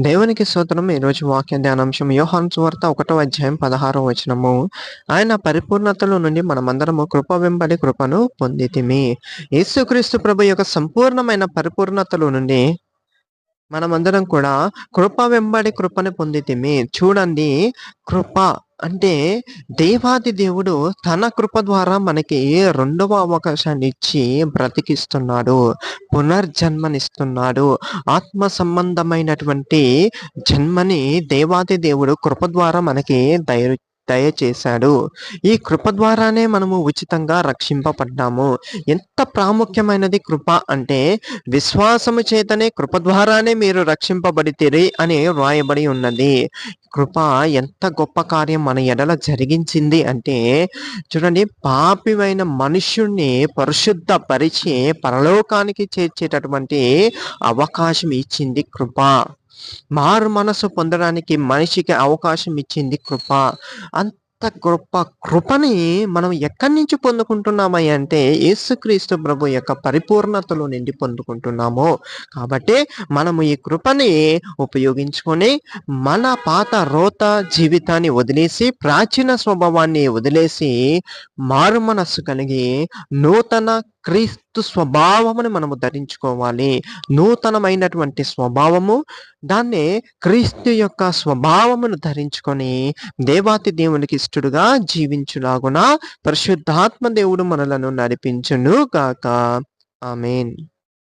దేవునికి స్తోత్రం. ఈరోజు వాక్య ధ్యానాంశం యోహాను సువార్త 1వ అధ్యాయం 16వ వచనము. ఆయన పరిపూర్ణతలో నుండి మనమందరము కృప వెంబడి కృపను పొందితిమి. యేసుక్రీస్తు ప్రభు యొక్క సంపూర్ణమైన పరిపూర్ణతలో నుండి మనమందరం కూడా కృప వెంబడి కృపను పొందితిమి. చూడండి, కృప అంటే దేవాది దేవుడు తన కృప ద్వారా మనకి రెండవ అవకాశాన్ని ఇచ్చి బ్రతికిస్తున్నాడు. పునర్జన్మనిస్తున్నాడు. ఆత్మ సంబంధమైనటువంటి జన్మని దేవాది దేవుడు కృప ద్వారా మనకి దయచేశాడు. ఈ కృప ద్వారానే మనము ఉచితంగా రక్షింపబడ్డాము. ఎంత ప్రాముఖ్యమైనది కృప అంటే, విశ్వాసము చేతనే కృప ద్వారానే మీరు రక్షింపబడితిరి అని వ్రాయబడి ఉన్నది. కృప ఎంత గొప్ప కార్యం మన ఎడల జరిగించింది అంటే, చూడండి, పాపివైన మనుష్యుణ్ణి పరిశుద్ధపరిచి పరలోకానికి చేర్చేటటువంటి అవకాశం ఇచ్చింది కృప. మారు మనసు పొందడానికి మనిషికి అవకాశం ఇచ్చింది కృప. అంత గొప్ప కృపని మనం ఎక్కడి నుంచి పొందుకుంటున్నామయ్య అంటే, యేసుక్రీస్తు ప్రభు యొక్క పరిపూర్ణతలో నుండి పొందుకుంటున్నాము. కాబట్టి మనము ఈ కృపని ఉపయోగించుకొని మన పాత రోత జీవితాన్ని వదిలేసి, ప్రాచీన స్వభావాన్ని వదిలేసి, మారు మనస్సు కలిగి నూతన క్రీస్తు స్వభావముని మనము ధరించుకోవాలి. నూతనమైనటువంటి స్వభావము, దాన్నే క్రీస్తు యొక్క స్వభావమును ధరించుకొని దేవాతి దేవునికి ఇష్టడుగా జీవించులాగున పరిశుద్ధాత్మ దేవుడు మనలను నడిపించును గాక. ఆమేన్.